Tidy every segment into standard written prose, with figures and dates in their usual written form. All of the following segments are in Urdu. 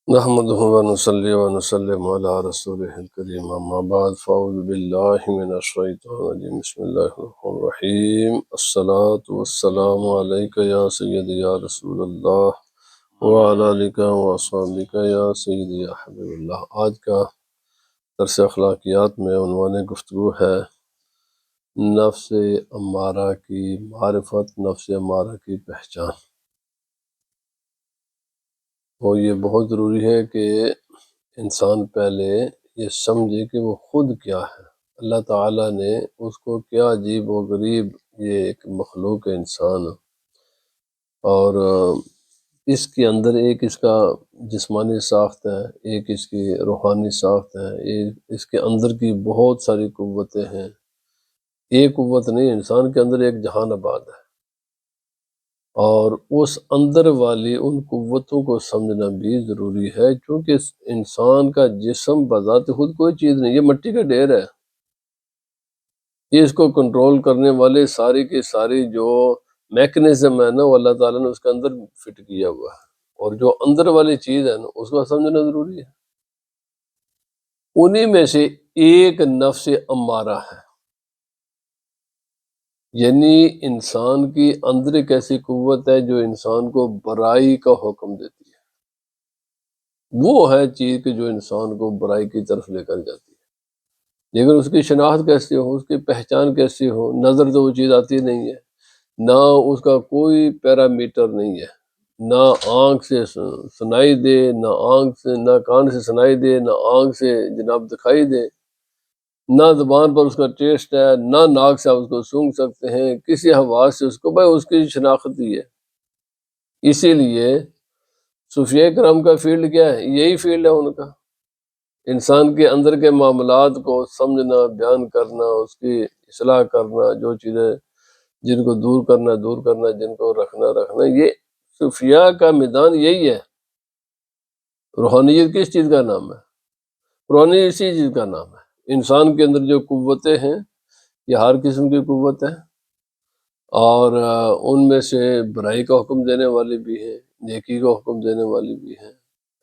نحمده ونصلي ونسلم على رسوله الكريم اما بعد فاعوذ بالله من الشيطان الرجيم بسم الله الرحمن الرحيم الصلاة والسلام عليك يا سيدي يا رسول الله وعلى آلك وأصحابك يا سيدي يا حبیب اللہ۔ آج کا درس اخلاقیات میں عنوان گفتگو ہے نفس امارہ کی معرفت، نفس امارہ کی پہچان۔ اور یہ بہت ضروری ہے کہ انسان پہلے یہ سمجھے کہ وہ خود کیا ہے۔ اللہ تعالیٰ نے اس کو کیا عجیب و غریب یہ ایک مخلوق ہے انسان، اور اس کے اندر ایک اس کا جسمانی ساخت ہے، ایک اس کی روحانی ساخت ہے، ایک اس کے اندر کی بہت ساری قوتیں ہیں۔ ایک قوت نہیں، انسان کے اندر ایک جہان آباد ہے، اور اس اندر والی ان قوتوں کو سمجھنا بھی ضروری ہے، چونکہ انسان کا جسم بذات خود کوئی چیز نہیں، یہ مٹی کا ڈھیر ہے۔ یہ اس کو کنٹرول کرنے والے ساری کی ساری جو میکنزم ہے نا، وہ اللہ تعالیٰ نے اس کے اندر فٹ کیا ہوا ہے، اور جو اندر والی چیز ہے نا اس کو سمجھنا ضروری ہے۔ انہی میں سے ایک نفس امارہ ہے، یعنی انسان کی اندر ایک ایسی قوت ہے جو انسان کو برائی کا حکم دیتی ہے۔ وہ ہے چیز کہ جو انسان کو برائی کی طرف لے کر جاتی ہے، لیکن اس کی شناخت کیسی ہو، اس کی پہچان کیسی ہو؟ نظر تو وہ چیز آتی نہیں ہے، نہ اس کا کوئی پیرامیٹر نہیں ہے، نہ آنکھ سے سنائی دے، نہ کان سے سنائی دے، نہ آنکھ سے جناب دکھائی دے، نہ زبان پر اس کا ٹیسٹ ہے، نہ ناک سے آپ اس کو سونگھ سکتے ہیں، کسی حواس سے اس کو، بھائی اس کی شناخت ہی ہے۔ اسی لیے صوفیہ کرام کا فیلڈ کیا ہے؟ یہی فیلڈ ہے ان کا، انسان کے اندر کے معاملات کو سمجھنا، بیان کرنا، اس کی اصلاح کرنا، جو چیزیں جن کو دور کرنا، جن کو رکھنا، یہ صوفیہ کا میدان یہی ہے۔ روحانیت کس چیز کا نام ہے؟ روحانیت اسی چیز کا نام ہے۔ انسان کے اندر جو قوتیں ہیں یہ ہر قسم کی قوت ہے، اور ان میں سے برائی کا حکم دینے والی بھی ہیں، نیکی کا حکم دینے والی بھی ہیں،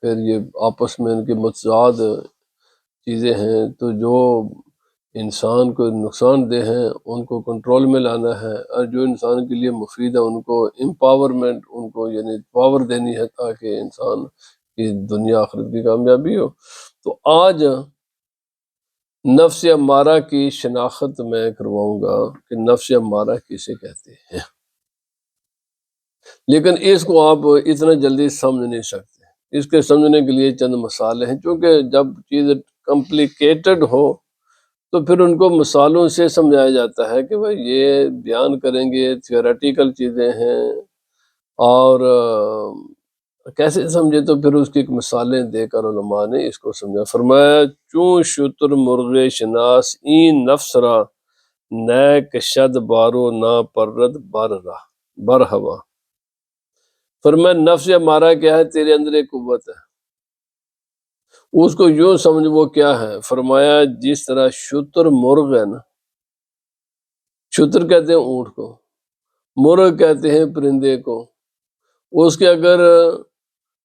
پھر یہ آپس میں ان کے متضاد چیزیں ہیں، تو جو انسان کو نقصان دہ ہیں ان کو کنٹرول میں لانا ہے، اور جو انسان کے لیے مفید ہے ان کو امپاورمنٹ، ان کو یعنی پاور دینی ہے تاکہ انسان کی دنیا آخرت کی کامیابی ہو۔ تو آج نفس امارہ کی شناخت میں کرواؤں گا کہ نفس امارہ کسے کہتے ہیں، لیکن اس کو آپ اتنا جلدی سمجھ نہیں سکتے۔ اس کے سمجھنے کے لیے چند مثالیں ہیں، چونکہ جب چیز کمپلیکیٹڈ ہو تو پھر ان کو مثالوں سے سمجھایا جاتا ہے کہ بھائی یہ بیان کریں گے، تھیوریٹیکل چیزیں ہیں، اور کیسے سمجھے؟ تو پھر اس کی ایک مثالیں دے کر علماء نے اس کو سمجھا۔ فرمایا چون شتر مرغ شناس این نفس را، نئے کشد بارو نا پرد بر ہوا۔ فرمایا نفس ہمارا کیا ہے؟ تیرے اندر ایک قوت ہے، اس کو یوں سمجھ وہ کیا ہے؟ فرمایا جس طرح شتر مرغ ہے نا، شتر کہتے ہیں اونٹ کو، مرغ کہتے ہیں پرندے کو، اس کے اگر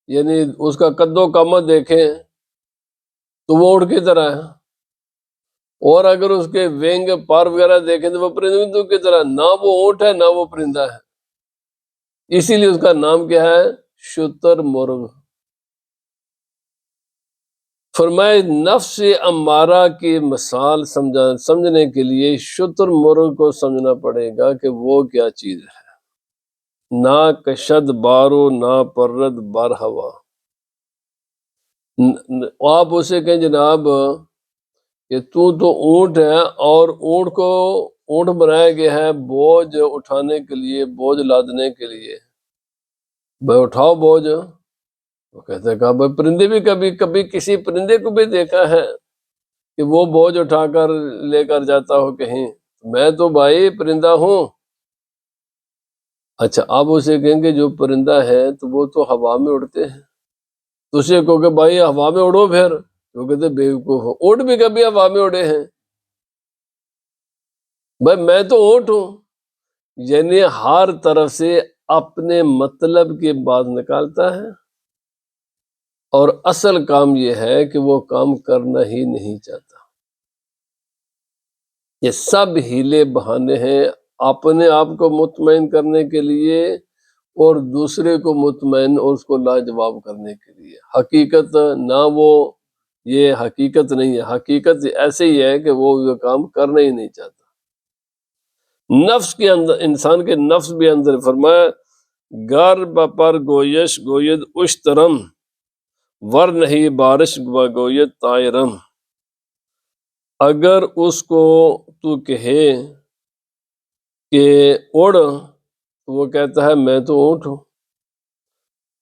یعنی اس کا قد و قامت دیکھیں تو وہ اونٹ کی طرح ہے، اور اگر اس کے وینگ پر وغیرہ دیکھیں تو وہ پرندوں کی طرح، نہ وہ اونٹ ہے نہ وہ پرندہ ہے، اسی لیے اس کا نام کیا ہے؟ شتر مرغ۔ فرمائے نفس امارہ کی مثال سمجھنے کے لیے شتر مرغ کو سمجھنا پڑے گا کہ وہ کیا چیز ہے۔ نہ کشد بارو نہ پرد بر ہوا، آپ اسے کہیں جناب کہ تو اونٹ ہے، اور اونٹ کو اونٹ بنایا گیا ہے بوجھ اٹھانے کے لیے، بوجھ لادنے کے لیے، بھائی اٹھاؤ بوجھ۔ وہ کہتے ہیں کہ بھائی پرندے بھی کبھی کسی پرندے کو بھی دیکھا ہے کہ وہ بوجھ اٹھا کر لے کر جاتا ہو کہیں؟ میں تو بھائی پرندہ ہوں۔ اچھا، آپ اسے کہیں گے جو پرندہ ہے تو وہ تو ہوا میں اڑتے ہیں، تو اسے کہو کہ بھائی ہوا میں اڑو، پھر وہ کہتے بیوقوف ہو، اونٹ بھی کبھی ہوا میں اڑے ہیں؟ بھائی میں تو اونٹ ہوں، یعنی ہر طرف سے اپنے مطلب کی بات نکالتا ہے۔ اور اصل کام یہ ہے کہ وہ کام کرنا ہی نہیں چاہتا۔ یہ سب ہیلے بہانے ہیں اپنے آپ کو مطمئن کرنے کے لیے اور دوسرے کو مطمئن اور اس کو لاجواب کرنے کے لیے۔ حقیقت نہ وہ یہ حقیقت نہیں ہے، حقیقت ایسے ہی ہے کہ وہ یہ کام کرنا ہی نہیں چاہتا۔ نفس کے اندر، انسان کے نفس بھی اندر فرمایا گر بپر گویش گوید اشترم ور نہیں بارش گوید طائرم۔ اگر اس کو تو کہے کہ اڑ تو وہ کہتا ہے میں تو اونٹ ہوں،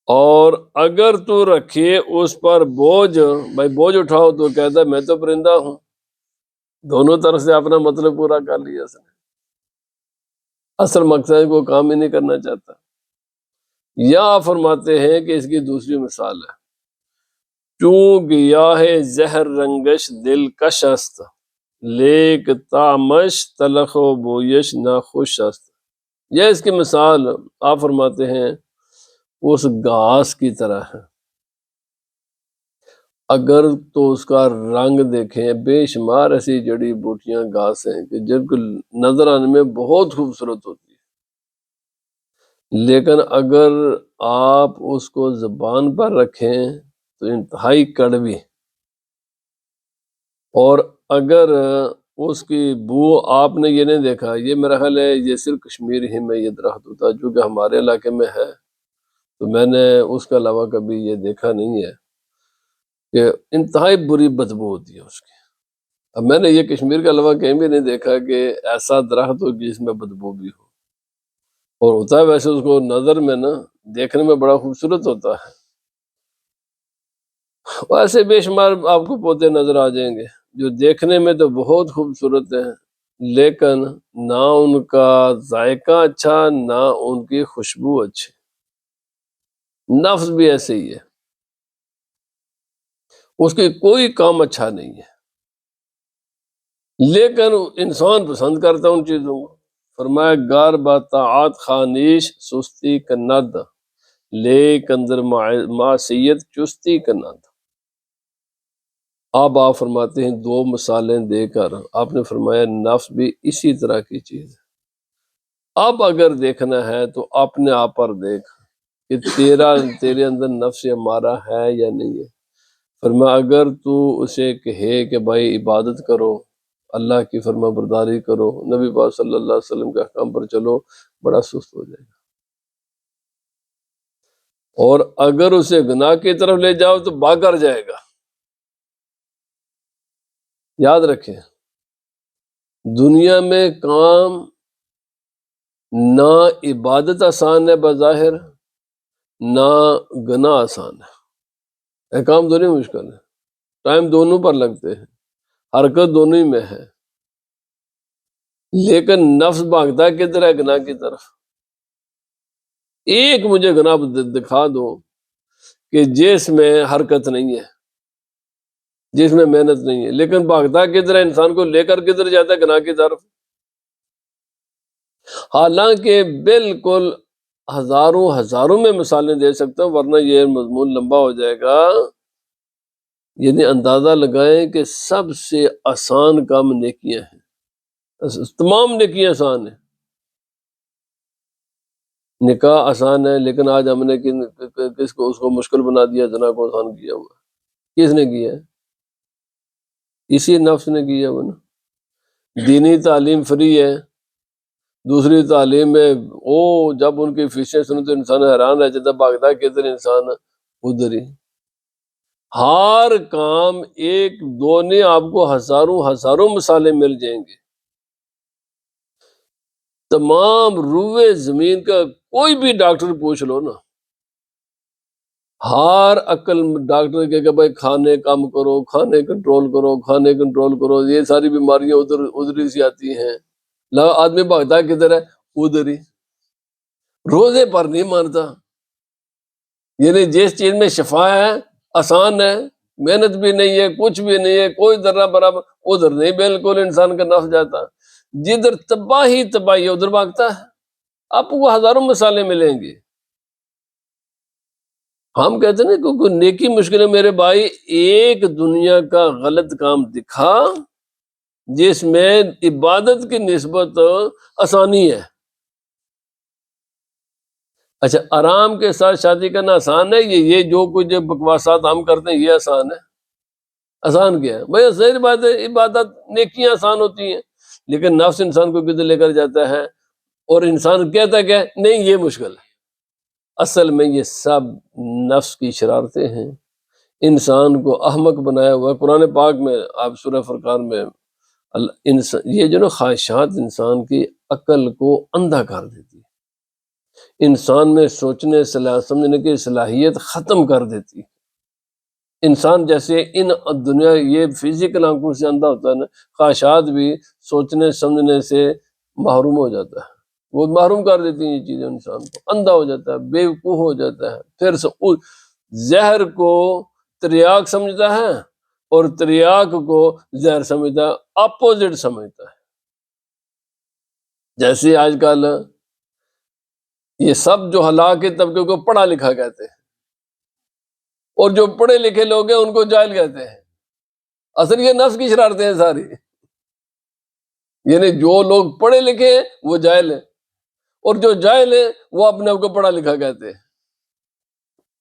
اور اگر تو رکھے اس پر بوجھ، بھائی بوجھ اٹھاؤ تو کہتا ہے میں تو پرندہ ہوں۔ دونوں طرف سے اپنا مطلب پورا کر لیا اس نے، اصل مقصد کو کام ہی نہیں کرنا چاہتا۔ یا فرماتے ہیں کہ اس کی دوسری مثال ہے، چوں گیاہ زہر رنگش دل کش است لیک تامش تلخ و بویش ناخوش است۔ یہ اس کی مثال آپ فرماتے ہیں اس گھاس کی طرح ہے، اگر تو اس کا رنگ دیکھیں، بے شمار ایسی جڑی بوٹیاں گھاس ہیں کہ جن کو نظر آنے میں بہت خوبصورت ہوتی ہے، لیکن اگر آپ اس کو زبان پر رکھیں تو انتہائی کڑوی، اور اگر اس کی بو آپ نے یہ نہیں دیکھا، یہ میرا خیال ہے یہ صرف کشمیر ہی میں یہ درخت ہوتا ہے، جو کہ ہمارے علاقے میں ہے تو میں نے اس کے علاوہ کبھی یہ دیکھا نہیں ہے کہ انتہائی بری بدبو ہوتی ہے اس کی۔ اب میں نے یہ کشمیر کے علاوہ کہیں بھی نہیں دیکھا کہ ایسا درخت ہو جس میں بدبو بھی ہو، اور ہوتا ہے ویسے اس کو نظر میں نا دیکھنے میں بڑا خوبصورت ہوتا ہے، ویسے بے شمار آپ کو پودے نظر آ جائیں گے جو دیکھنے میں تو بہت خوبصورت ہیں، لیکن نہ ان کا ذائقہ اچھا نہ ان کی خوشبو اچھی۔ نفس بھی ایسے ہی ہے، اس کی کوئی کام اچھا نہیں ہے، لیکن انسان پسند کرتا ہے ان چیزوں کو۔ فرمایا گار باطاعت خانیش سستی کند لیکن در معصیت چستی کند۔ اب آپ فرماتے ہیں دو مثالیں دے کر آپ نے فرمایا نفس بھی اسی طرح کی چیز ہے۔ اب اگر دیکھنا ہے تو اپنے آپ پر دیکھ کہ تیرے اندر نفس ہمارا ہے یا نہیں ہے۔ فرمایا اگر تو اسے کہے کہ بھائی عبادت کرو، اللہ کی فرما برداری کرو، نبی پاک صلی اللہ علیہ وسلم کے احکام پر چلو، بڑا سست ہو جائے گا، اور اگر اسے گناہ کی طرف لے جاؤ تو بھاگ کر جائے گا۔ یاد رکھیں دنیا میں کام نہ عبادت آسان ہے بظاہر، نہ گناہ آسان ہے، کام دونوں مشکل ہے، ٹائم دونوں پر لگتے ہیں، حرکت دونوں ہی میں ہے، لیکن نفس بھاگتا ہے کدھر ہے؟ گناہ کی طرف۔ ایک مجھے گناہ دکھا دو کہ جس میں حرکت نہیں ہے، جس میں محنت نہیں ہے، لیکن بھاگتا کدھر ہے؟ انسان کو لے کر کدھر جاتا ہے؟ گناہ کی طرف۔ حالانکہ بالکل ہزاروں ہزاروں میں مثالیں دے سکتا ہوں، ورنہ یہ مضمون لمبا ہو جائے گا۔ یعنی اندازہ لگائیں کہ سب سے آسان کام نیکیاں ہیں، تمام نیکیاں آسان ہیں۔ نکاح آسان ہے، لیکن آج ہم نے کس کو اس کو مشکل بنا دیا، زنا کو آسان کیا ہوا۔ کس نے کیا ہے؟ اسی نفس نے کیا ہوا نا۔ دینی تعلیم فری ہے، دوسری تعلیم میں جب ان کی فیسیں سنیں تو انسان حیران رہ جاتا، بھاگتا کدھر انسان ادھر ہی۔ ہر کام ایک دو نہیں، آپ کو ہزاروں ہزاروں مثالیں مل جائیں گے۔ تمام روئے زمین کا کوئی بھی ڈاکٹر پوچھ لو نا، ہر عقل ڈاکٹر کہ بھائی کھانے کم کرو، کھانے کنٹرول کرو، کھانے کنٹرول کرو، یہ ساری بیماریاں ادھر ہی سے آتی ہیں۔ آدمی بھاگتا ہے کدھر ہے؟ ادھر ہی۔ روزے پر نہیں مانتا، یعنی جس چیز میں شفا ہے، آسان ہے، محنت بھی نہیں ہے، کچھ بھی نہیں ہے، کوئی ذرہ برابر، ادھر نہیں، بالکل انسان کا نفس جاتا۔ جدھر تباہی ہے ادھر بھاگتا ہے۔ آپ کو ہزاروں مثالیں ملیں گی۔ ہم کہتے ہیں نا کہ کوئی نیکی مشکل ہے میرے بھائی، ایک دنیا کا غلط کام دکھا جس میں عبادت کی نسبت آسانی ہے۔ اچھا، آرام کے ساتھ شادی کرنا آسان ہے؟ یہ جو کچھ بکواسات ہم کرتے ہیں یہ آسان ہے؟ آسان کیا ہے بھائی؟ ظاہر بات ہے عبادت نیکیاں آسان ہوتی ہیں، لیکن نفس انسان کو کدھر لے کر جاتا ہے، اور انسان کہتا ہے کہ نہیں یہ مشکل ہے۔ اصل میں یہ سب نفس کی شرارتیں ہیں، انسان کو احمق بنایا ہوا ہے۔ قرآن پاک میں آپ سورہ فرقان میں یہ جو نا خواہشات انسان کی عقل کو اندھا کر دیتی ہے، انسان میں سوچنے سمجھنے کی صلاحیت ختم کر دیتی ہے۔ انسان جیسے ان دنیا یہ فزیکل آنکھوں سے اندھا ہوتا ہے نا، خواہشات بھی سوچنے سمجھنے سے محروم ہو جاتا ہے، وہ محروم کر دیتی ہیں یہ چیزیں، انسان کو اندھا ہو جاتا ہے، بے وقوف ہو جاتا ہے، پھر زہر کو تریاق سمجھتا ہے اور تریاق کو زہر سمجھتا ہے، اپوزٹ سمجھتا ہے۔ جیسے آج کل یہ سب جو ہلاک طبقے کو پڑھا لکھا کہتے ہیں، اور جو پڑھے لکھے لوگ ہیں ان کو جاہل کہتے ہیں۔ اصل یہ نفس کی شرارتیں ہیں ساری، یعنی جو لوگ پڑھے لکھے ہیں وہ جاہل ہیں، اور جو جاہل ہیں وہ اپنے آپ کو پڑھا لکھا کہتے ہیں۔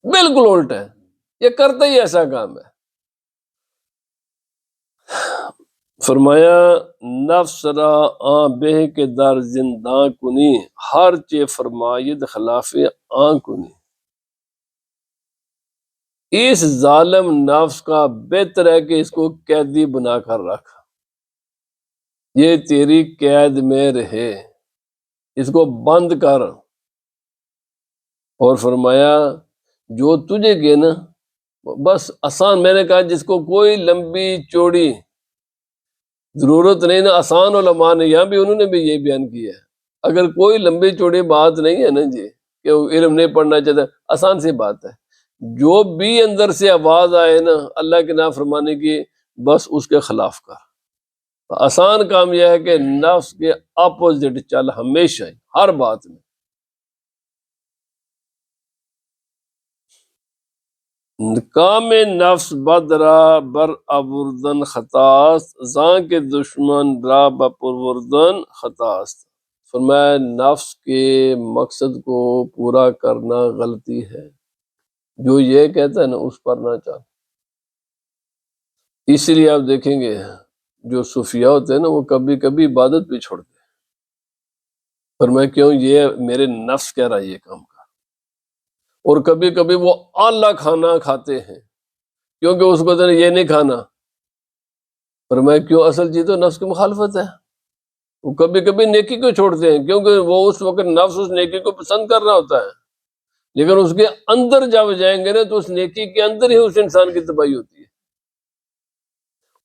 بالکل الٹا ہے، یہ کرتا ہی ایسا کام ہے۔ فرمایا نفس را آن بہ کے در زنداں کنی، ہر چے فرماید خلاف آن کنی۔ اس ظالم نفس کا بہتر ہے کہ اس کو قیدی بنا کر رکھ، یہ تیری قید میں رہے، اس کو بند کر۔ اور فرمایا جو تجھے کہ نا بس آسان، میں نے کہا جس کو کوئی لمبی چوڑی ضرورت نہیں نا، آسان علماء نے یہاں بھی انہوں نے بھی یہی بیان کیا ہے، اگر کوئی لمبی چوڑی بات نہیں ہے نا جی کہ وہ علم نہیں پڑھنا چاہتا، آسان سی بات ہے، جو بھی اندر سے آواز آئے نا اللہ کے نافرمانی کی، بس اس کے خلاف کر۔ آسان کام یہ ہے کہ نفس کے اپوزٹ چل ہمیشہ ہی، ہر بات میں۔ کام نفس بد را بر ابردن خطاست، زاں کے دشمن را بپروردن خطاست۔ فرمایا نفس کے مقصد کو پورا کرنا غلطی ہے، جو یہ کہتا ہے نا اس پر نہ چل۔ اسی لیے آپ دیکھیں گے جو صوفیاء ہوتے ہیں نا وہ کبھی کبھی عبادت بھی چھوڑتے ہیں، فرمایا کیوں؟ یہ میرے نفس کہہ رہا ہے یہ کام کا۔ اور کبھی کبھی وہ اعلیٰ کھانا کھاتے ہیں کیونکہ اس کو تو یہ نہیں کھانا، فرمایا کیوں؟ اصل چیز تو نفس کی مخالفت ہے۔ وہ کبھی کبھی نیکی کو چھوڑتے ہیں کیونکہ وہ اس وقت نفس اس نیکی کو پسند کر رہا ہوتا ہے، لیکن اس کے اندر جب جائیں گے نا تو اس نیکی کے اندر ہی اس انسان کی تباہی ہوتی ہے۔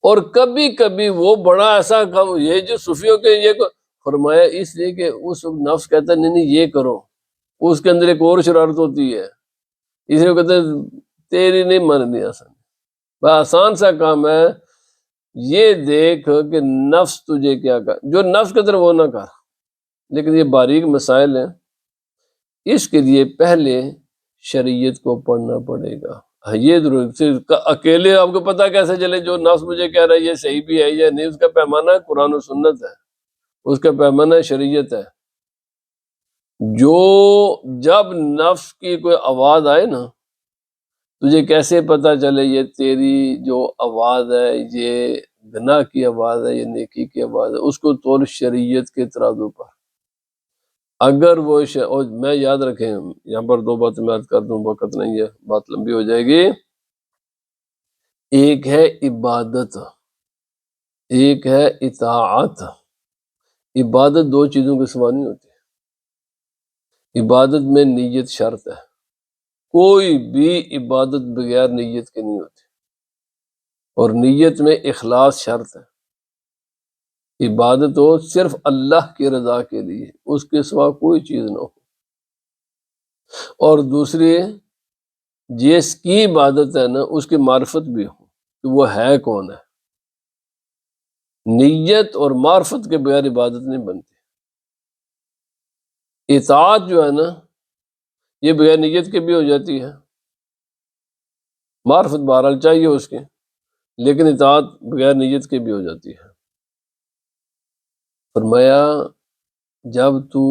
اور کبھی کبھی وہ بڑا ایسا کام، یہ جو صوفیوں کے یہ فرمایا اس لیے کہ اس نفس کہتا ہے نہیں نہیں یہ کرو، اس کے اندر ایک اور شرارت ہوتی ہے، اس لیے کہتے ہیں تیری نہیں ماننی آسان، بس آسان سا کام ہے، یہ دیکھ کہ نفس تجھے کیا کر، جو نفس کے طرف وہ نہ کر۔ لیکن یہ باریک مسائل ہیں، اس کے لیے پہلے شریعت کو پڑھنا پڑے گا۔ یہ ضرور اکیلے آپ کو پتہ کیسے چلے جو نفس مجھے کہہ رہا ہے یہ صحیح بھی ہے یا نہیں؟ اس کا پیمانہ قرآن و سنت ہے، اس کا پیمانہ شریعت ہے۔ جو جب نفس کی کوئی آواز آئے نا، تجھے کیسے پتہ چلے یہ تیری جو آواز ہے یہ گناہ کی آواز ہے یہ نیکی کی آواز ہے؟ اس کو تول شریعت کے ترازو پر۔ اگر وہ اور میں یاد رکھیں یہاں پر دو باتیں میں یاد کر دوں، وقت نہیں ہے بات لمبی ہو جائے گی۔ ایک ہے عبادت، ایک ہے اطاعت۔ عبادت دو چیزوں کے سوا نہیں ہوتی، عبادت میں نیت شرط ہے، کوئی بھی عبادت بغیر نیت کے نہیں ہوتی، اور نیت میں اخلاص شرط ہے۔ عبادت ہو صرف اللہ کی رضا کے لیے، اس کے سوا کوئی چیز نہ ہو۔ اور دوسری جس کی عبادت ہے نا اس کی معرفت بھی ہو کہ وہ ہے کون ہے۔ نیت اور معرفت کے بغیر عبادت نہیں بنتی۔ اطاعت جو ہے نا یہ بغیر نیت کے بھی ہو جاتی ہے، معرفت بہرحال چاہیے اس کی، لیکن اطاعت بغیر نیت کے بھی ہو جاتی ہے۔ فرمایا جب تو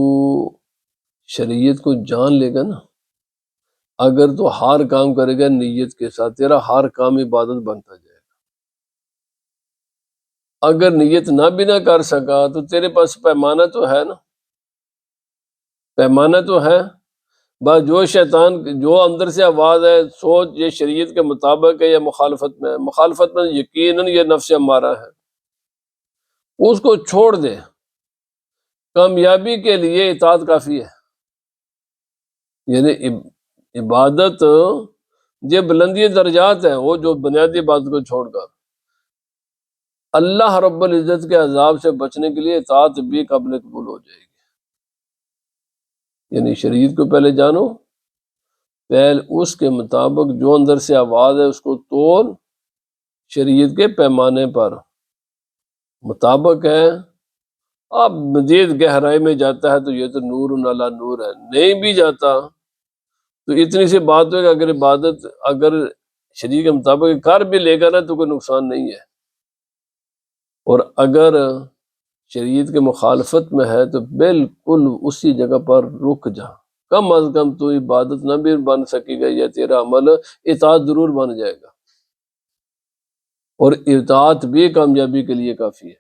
شریعت کو جان لے گا نا، اگر تو ہر کام کرے گا نیت کے ساتھ، تیرا ہر کام عبادت بنتا جائے گا۔ اگر نیت نہ بھی نہ کر سکا تو تیرے پاس پیمانہ تو ہے نا، پیمانہ تو ہے۔ بس جو شیطان جو اندر سے آواز ہے، سوچ یہ شریعت کے مطابق ہے یا مخالفت میں ہے، مخالفت میں یقیناً یہ نفس ہمارا ہے، اس کو چھوڑ دے۔ کامیابی کے لیے اطاعت کافی ہے، یعنی عبادت یہ بلندی درجات ہے، وہ جو بنیادی بات کو چھوڑ کر اللہ رب العزت کے عذاب سے بچنے کے لیے اطاعت بھی قابل قبول ہو جائے گی۔ یعنی شریعت کو پہلے جانو، پہلے اس کے مطابق جو اندر سے آواز ہے اس کو توڑ، شریعت کے پیمانے پر مطابق ہے۔ اب مزید گہرائی میں جاتا ہے تو یہ تو نور علی نور ہے، نہیں بھی جاتا تو اتنی سی بات ہے کہ اگر عبادت اگر شریعت کے مطابق کر بھی لے گا نا تو کوئی نقصان نہیں ہے، اور اگر شریعت کے مخالفت میں ہے تو بالکل اسی جگہ پر رک جا، کم از کم تو عبادت نہ بھی بن سکے گا یا تیرا عمل اطاعت ضرور بن جائے گا، اور اطاعت بھی کامیابی کے لیے کافی ہے۔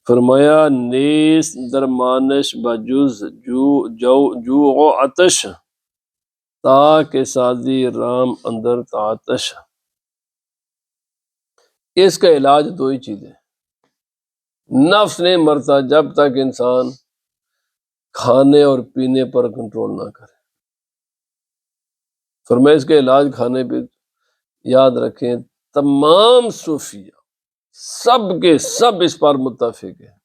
فرمایا نیس درمانش بجز جو و عطش، تا کے سازی رام اندر تعطش۔ اس کا علاج دو ہی چیزیں، نفس نہیں مرتا جب تک انسان کھانے اور پینے پر کنٹرول نہ کرے۔ فرمایا اس کے علاج کھانے پہ یاد رکھیں، تمام صوفیہ سب کے سب اس پر متفق ہیں،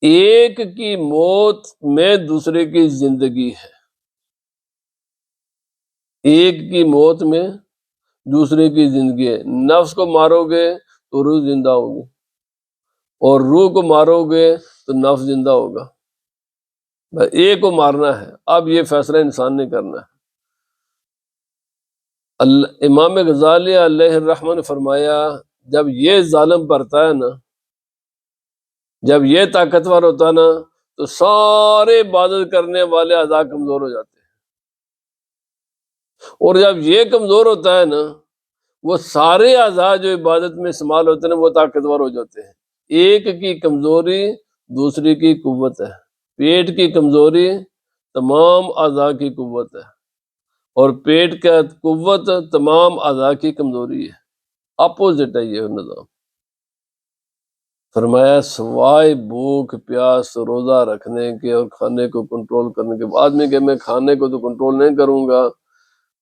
ایک کی موت میں دوسرے کی زندگی ہے، ایک کی موت میں دوسرے کی زندگی ہے۔ نفس کو مارو گے تو روح زندہ ہوگی، اور روح کو مارو گے تو نفس زندہ ہوگا، ایک کو مارنا ہے۔ اب یہ فیصلہ انسان نے کرنا ہے۔ امام غزالی علیہ الرحمہ نے فرمایا جب یہ ظالم پڑتا ہے نا، جب یہ طاقتور ہوتا ہے نا، تو سارے عبادت کرنے والے اعضاء کمزور ہو جاتے ہیں، اور جب یہ کمزور ہوتا ہے نا، وہ سارے اعضاء جو عبادت میں استعمال ہوتے ہیں نا وہ طاقتور ہو جاتے ہیں۔ ایک کی کمزوری دوسری کی قوت ہے، پیٹ کی کمزوری تمام اعضاء کی قوت ہے، اور پیٹ کا قوت تمام اعضاء کی کمزوری ہے، اپوزٹ ہے یہ نظام۔ فرمایا سوائے بھوک پیاس روزہ رکھنے کے اور کھانے کو کنٹرول کرنے کے، آدمی کہ میں کھانے کو تو کنٹرول نہیں کروں گا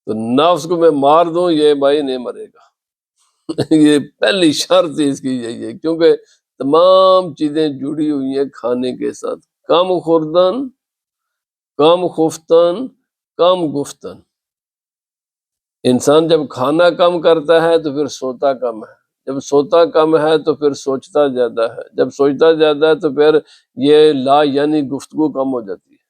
تو نفس کو میں مار دوں، یہ بھائی نہیں مرے گا۔ یہ پہلی شرط اس کی یہی ہے، کیونکہ تمام چیزیں جڑی ہوئی ہیں کھانے کے ساتھ، کم خوردن کم خفتن کم گفتن۔ انسان جب کھانا کم کرتا ہے تو پھر سوتا کم ہے، جب سوتا کم ہے تو پھر سوچتا زیادہ ہے، جب سوچتا زیادہ ہے تو پھر یہ لا یعنی گفتگو کم ہو جاتی ہے،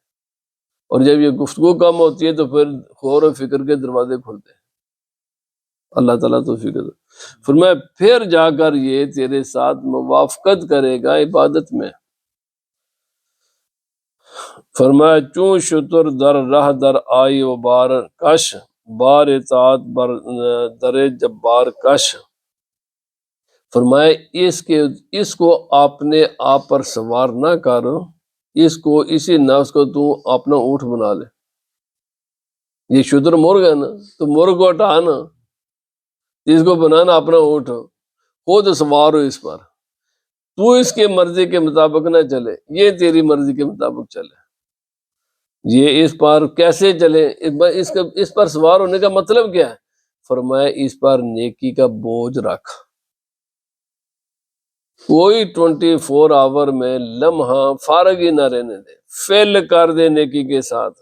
اور جب یہ گفتگو کم ہوتی ہے تو پھر غور و فکر کے دروازے کھلتے ہیں۔ اللہ تعالیٰ توفیق دے۔ فرمایا پھر جا کر یہ تیرے ساتھ موافقت کرے گا عبادت میں۔ فرمایا چون شتر در راہ در آئی و بار کش، بار اطاعت بر در جبار کش۔ فرمایا اس کو اپنے آپ پر سوار نہ کر، اس کو اسی نفس کو تو اپنا اونٹ بنا لے۔ یہ شتر مرغ ہے نا، تو مرغ کو ہٹا نا، اس کو بنانا اپنا اونٹ، خود سوار ہو اس پر، تو اس کے مرضی کے مطابق نہ چلے، یہ تیری مرضی کے مطابق چلے۔ یہ اس پر کیسے چلے، اس پر سوار ہونے کا مطلب کیا ہے؟ فرمایا اس پر نیکی کا بوجھ رکھ، کوئی 24 آور میں لمحہ فارغ ہی نہ رہنے دے، فیل کر دے نیکی کے ساتھ۔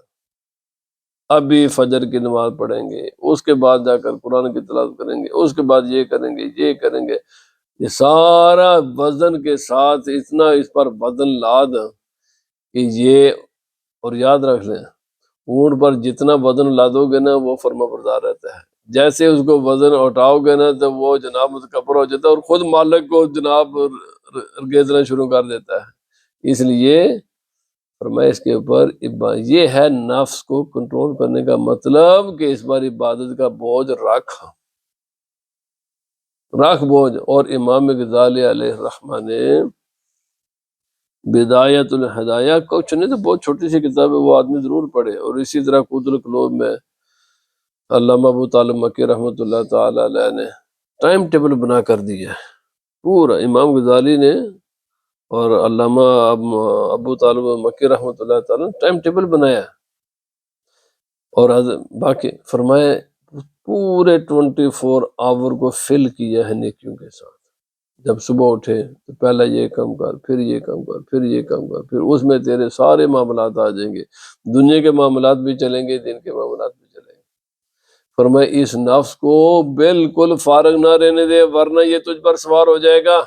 ابھی فجر کی نماز پڑھیں گے، اس کے بعد جا کر قرآن کی تلاوت کریں گے، اس کے بعد یہ کریں گے یہ کریں گے، یہ سارا وزن کے ساتھ اتنا اس پر وزن لاد کہ یہ، اور یاد رکھ لیں اونٹ پر جتنا وزن لادو گے نا وہ فرما بردار رہتا ہے، جیسے اس کو وزن اٹھاؤ گے نا تو وہ جناب متکبر ہو جاتا ہے اور خود مالک کو جناب ریزنا شروع کر دیتا ہے۔ اس لیے فرمایا اس کے اوپر یہ ہے نفس کو کنٹرول کرنے کا مطلب کہ اس بار عبادت کا بوجھ رکھ بوجھ۔ اور امام غزالی علیہ الرحمہ نے بدایت الہدایہ کو چنے تو بہت چھوٹی سی کتاب ہے، وہ آدمی ضرور پڑھے، اور اسی طرح قوت القلوب میں علامہ ابو طالب مکی رحمۃ اللہ تعالی علیہ نے ٹائم ٹیبل بنا کر دیا ہے پورا، امام غزالی نے اور علامہ ابو طالب مکی رحمۃ اللہ تعالی نے ٹائم ٹیبل بنایا ہے۔ اور باقی فرمائے پورے 24 آور کو فل کیا ہے نیکیوں کے ساتھ۔ جب صبح اٹھے تو پہلا یہ کام کر، پھر یہ کام کر، پھر یہ کام کر، پھر اس میں تیرے سارے معاملات آ جائیں گے، دنیا کے معاملات بھی چلیں گے، دین کے معاملات بھی چلیں گے۔ فرمایا اس نفس کو بالکل فارغ نہ رہنے دے، ورنہ یہ تجھ پر سوار ہو جائے گا،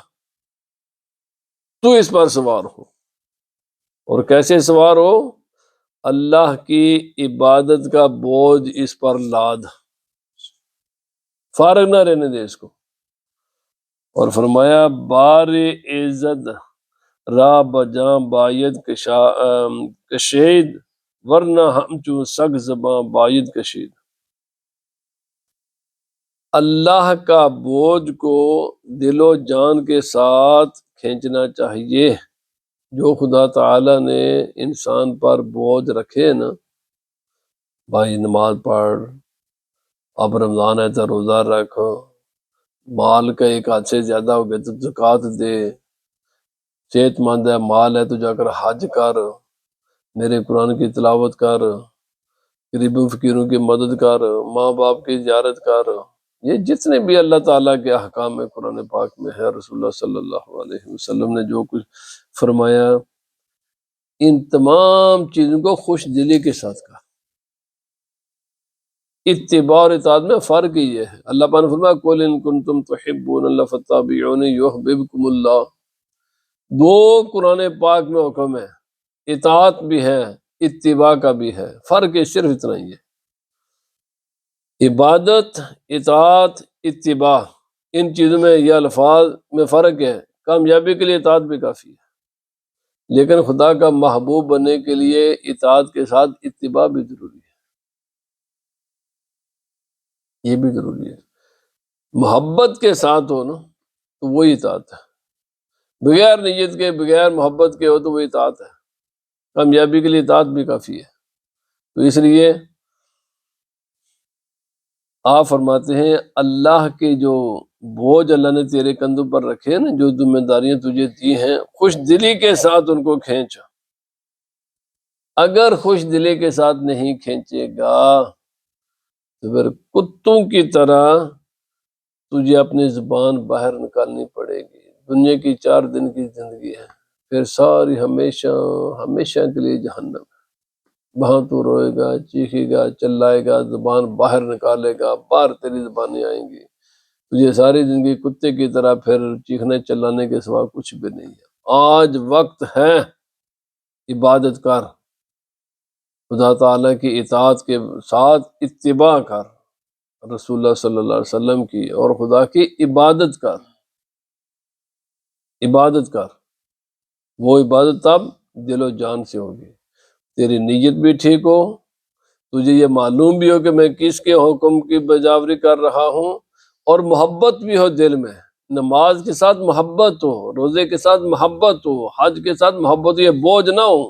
تو اس پر سوار ہو۔ اور کیسے سوار ہو؟ اللہ کی عبادت کا بوجھ اس پر لاد، فارغ نہ رہنے دے اس کو۔ اور فرمایا بار عزت راہ بجاں باید کشید، ورنہ ہم چوں سگ زباں باید کشید۔ اللہ کا بوجھ کو دل و جان کے ساتھ کھینچنا چاہیے۔ جو خدا تعالی نے انسان پر بوجھ رکھے نا، بھائی نماز پڑھ، اب رمضان ہے تو روزہ رکھ، مال کا ایک حد سے زیادہ ہو گیا تو زکوٰۃ دے، صحت مند ہے مال ہے تو جا کر حج کر، میرے قرآن کی تلاوت کر، غریبوں فقیروں کی مدد کر، ماں باپ کی زیارت کر، یہ جتنے بھی اللہ تعالیٰ کے احکام میں قرآن پاک میں ہے، رسول اللہ صلی اللہ علیہ وسلم نے جو کچھ فرمایا، ان تمام چیزوں کو خوش دلی کے ساتھ کہا۔ اتباع اور اطاعت میں فرق ہی ہے۔ اللہ پاک نے فرمایا قُلْ إِن كُنتُمْ تُحِبُّونَ اللَّهَ فَاتَّبِعُونِي يُحْبِبْكُمُ اللَّهُ۔ دو قرآن پاک میں حکم ہے، اطاعت بھی ہے، اتباع کا بھی ہے، فرق صرف اتنا ہی ہے۔ عبادت، اطاعت، اتباع، ان چیزوں میں یہ الفاظ میں فرق ہے۔ کامیابی کے لیے اطاعت بھی کافی ہے، لیکن خدا کا محبوب بننے کے لیے اطاعت کے ساتھ اتباع بھی ضروری ہے، یہ بھی ضروری ہے۔ محبت کے ساتھ ہو نا تو وہی اطاعت ہے، بغیر نیت کے، بغیر محبت کے ہو تو وہ اطاعت ہے۔ کامیابی کے لیے اطاعت بھی کافی ہے۔ تو اس لیے آپ فرماتے ہیں اللہ کے جو بوجھ اللہ نے تیرے کندھوں پر رکھے نا، جو ذمہ داریاں تجھے دی ہیں، خوش دلی کے ساتھ ان کو کھینچ۔ اگر خوش دلی کے ساتھ نہیں کھینچے گا تو پھر کتوں کی طرح تجھے اپنی زبان باہر نکالنی پڑے گی۔ دنیا کی 4 دن کی زندگی ہے، پھر ساری ہمیشہ ہمیشہ کے لیے جہنم ہے۔ وہاں تو روئے گا، چیخے گا، چلائے گا، زبان باہر نکالے گا، باہر تیری زبانیں آئیں گی، تجھے ساری زندگی کتے کی طرح پھر چیخنے چلانے کے سوا کچھ بھی نہیں ہے۔ آج وقت ہے، عبادت کر، خدا تعالیٰ کی اطاعت کے ساتھ اتباع کر رسول اللہ صلی اللہ علیہ وسلم کی، اور خدا کی عبادت کر، عبادت کر۔ وہ عبادت تب دل و جان سے ہوگی، تیری نیت بھی ٹھیک ہو، تجھے یہ معلوم بھی ہو کہ میں کس کے حکم کی بجاوری کر رہا ہوں، اور محبت بھی ہو دل میں، نماز کے ساتھ محبت ہو، روزے کے ساتھ محبت ہو، حج کے ساتھ محبت ہو، یہ بوجھ نہ ہو۔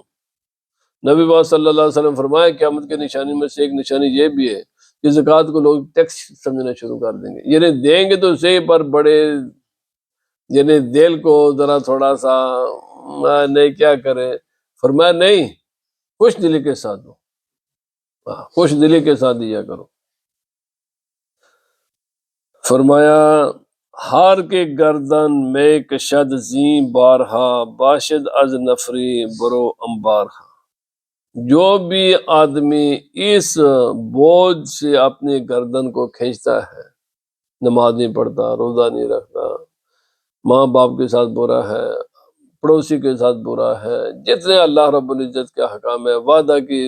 نبی پاک صلی اللہ علیہ وسلم فرمایا قیامت کی نشانی میں سے ایک نشانی یہ بھی ہے کہ زکوٰۃ کو لوگ ٹیکس سمجھنا شروع کر دیں گے، یعنی دیں گے تو اسے پر بڑے، یعنی دل کو ذرا تھوڑا سا نہیں کیا کرے۔ فرمایا نہیں، خوش دلی کے ساتھ دو، خوش دلی کے ساتھ دیا کرو۔ فرمایا ہار کے گردن میں کشد زیں بارہا، باشد از نفری برو امبارہا۔ جو بھی آدمی اس بوجھ سے اپنی گردن کو کھینچتا ہے، نماز نہیں پڑھتا، روزہ نہیں رکھتا، ماں باپ کے ساتھ برا ہے، پڑوسی کے ساتھ برا ہے، جتنے اللہ رب العزت کے حکام ہے، وعدہ کی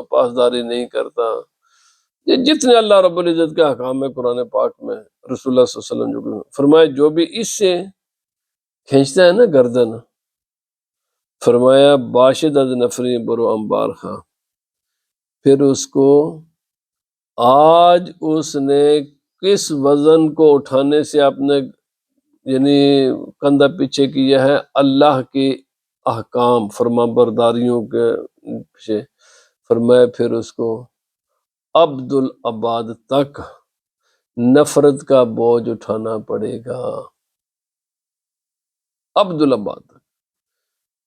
پاسداری نہیں کرتا. یہ جتنے اللہ رب العزت کے احکام ہے قرآن پاک میں، رسول اللہ صلی اللہ علیہ وسلم جو فرمایا جو بھی اس سے کھینچتا ہے نا گردن، فرمایا باشد از نفری برو انبار خاں، پھر اس کو آج اس نے کس وزن کو اٹھانے سے اپنے یعنی کندھا پیچھے کیا ہے اللہ کے احکام فرما برداریوں کے پیچھے، فرمایا پھر اس کو عبد العباد تک نفرت کا بوجھ اٹھانا پڑے گا. عبد العباد تک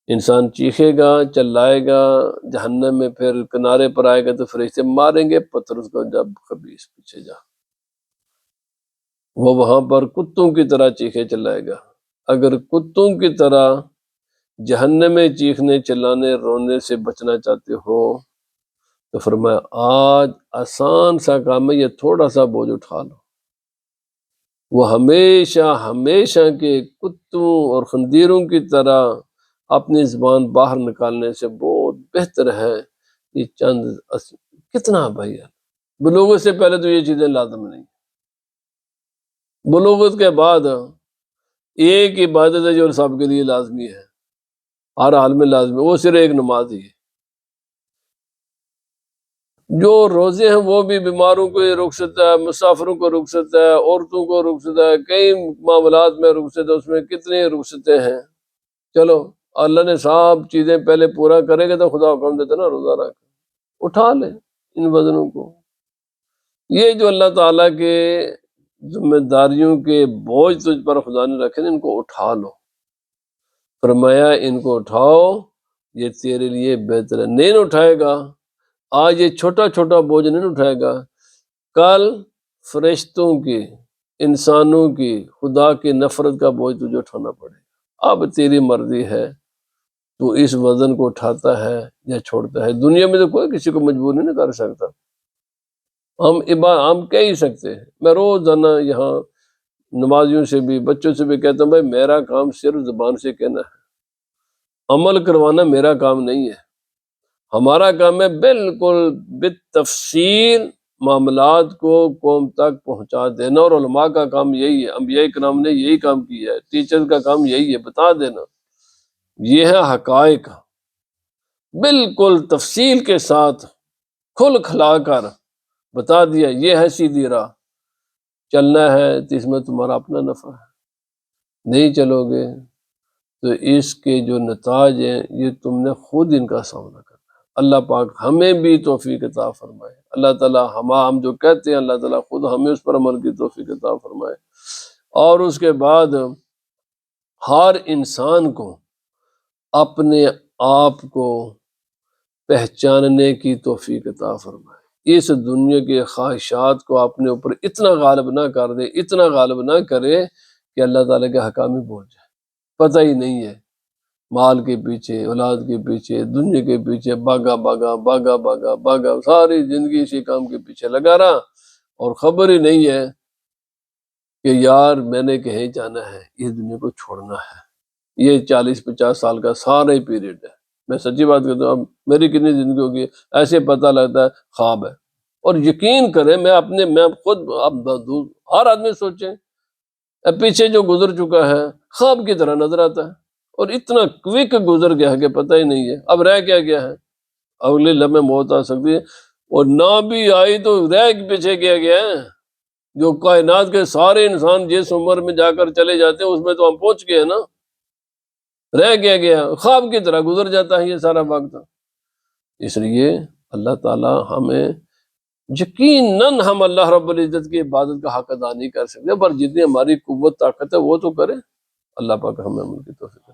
انسان چیخے گا، چلائے گا جہنم میں، پھر کنارے پر آئے گا تو فرشتے ماریں گے پتھر اس کو، جب خبیث پیچھے جا، وہ وہاں پر کتوں کی طرح چیخے چلائے گا. اگر کتوں کی طرح جہنم میں چیخنے چلانے رونے سے بچنا چاہتے ہو تو فرمایا آج آسان سا کام ہے، یہ تھوڑا سا بوجھ اٹھا لو. وہ ہمیشہ ہمیشہ کے کتوں اور خنزیروں کی طرح اپنی زبان باہر نکالنے سے بہت بہتر ہے یہ چند کتنا بھائی ہے. بلوغت سے پہلے تو یہ چیزیں لازم نہیں، بلوغت کے بعد ایک عبادت ہے جو سب کے لیے لازمی ہے، ہر حال میں لازمی، وہ صرف ایک نماز ہی ہے. جو روزے ہیں وہ بھی بیماروں کو رخصت ہے، مسافروں کو رخصت ہے، عورتوں کو رخصت ہے، کئی معاملات میں رخصت ہے، اس میں کتنی رخصتیں ہیں. چلو اللہ نے سب چیزیں پہلے پورا کرے گا تو خدا حکم دیتا نا روزہ رکھ، اٹھا لے ان وزنوں کو. یہ جو اللہ تعالیٰ کے ذمہ داریوں کے بوجھ تجھ پر خدا نے رکھے ان کو اٹھا لو. فرمایا ان کو اٹھاؤ، یہ تیرے لیے بہتر ہے. نہیں اٹھائے گا آج یہ چھوٹا چھوٹا بوجھ نہیں اٹھائے گا، کل فرشتوں کی، انسانوں کی، خدا کی نفرت کا بوجھ تجھے اٹھانا پڑے گا. اب تیری مرضی ہے تو اس وزن کو اٹھاتا ہے یا چھوڑتا ہے. دنیا میں تو کوئی کسی کو مجبور نہیں کر سکتا. ہم کہہ ہی سکتے ہیں. میں روزانہ یہاں نمازیوں سے بھی بچوں سے بھی کہتا ہوں بھائی میرا کام صرف زبان سے کہنا ہے، عمل کروانا میرا کام نہیں ہے. ہمارا کام ہے بالکل بالتفصیل معاملات کو قوم تک پہنچا دینا، اور علماء کا کام یہی ہے، انبیاء کرام نے یہی کام کیا ہے، ٹیچر کا کام یہی ہے، بتا دینا. یہ ہے حقائق، بالکل تفصیل کے ساتھ کھل کھلا کر بتا دیا یہ ہے سیدھی راہ، چلنا ہے تو اس میں تمہارا اپنا نفع ہے. نہیں چلو گے تو اس کے جو نتائج ہیں یہ تم نے خود ان کا سامنا کرنا ہے. اللہ پاک ہمیں بھی توفیق عطا فرمائے. اللہ تعالیٰ ہم جو کہتے ہیں اللہ تعالیٰ خود ہمیں اس پر عمل کی توفیق عطا فرمائے. اور اس کے بعد ہر انسان کو اپنے آپ کو پہچاننے کی توفیق عطا فرمائے. اس دنیا کے خواہشات کو اپنے اوپر اتنا غالب نہ کر دے، اتنا غالب نہ کرے کہ اللہ تعالیٰ کے حکام ہی بھول جائے. پتہ ہی نہیں ہے، مال کے پیچھے، اولاد کے پیچھے، دنیا کے پیچھے بھاگا بھاگا بھاگا بھاگا بھاگا، ساری زندگی اسی کام کے پیچھے لگا رہا، اور خبر ہی نہیں ہے کہ یار میں نے کہیں جانا ہے، اس دنیا کو چھوڑنا ہے. یہ 40-50 سال کا سارا ہی پیریڈ ہے. میں سچی بات کرتا ہوں، اب میری کتنی زندگی ہوگی ایسے پتہ لگتا ہے خواب ہے. اور یقین کریں میں خود اب ہر آدمی سوچیں پیچھے جو گزر چکا ہے خواب کی طرح نظر آتا ہے، اور اتنا کوئک گزر گیا ہے کہ پتہ ہی نہیں ہے اب رہ کیا گیا ہے. اگلے لمحے موت آ سکتی ہے، اور نہ بھی آئی تو رہ کے پیچھے کیا گیا ہے. جو کائنات کے سارے انسان جس عمر میں جا کر چلے جاتے ہیں اس میں تو ہم پہنچ گئے ہیں نا. رہ گیا خواب کی طرح گزر جاتا ہے یہ سارا وقت. اس لیے اللہ تعالیٰ ہمیں یقیناً ہم اللہ رب العزت کی عبادت کا حق ادا نہیں کر سکتے، پر جتنی ہماری قوت طاقت ہے وہ تو کرے. اللہ پاک ہمیں عمل کی توفیق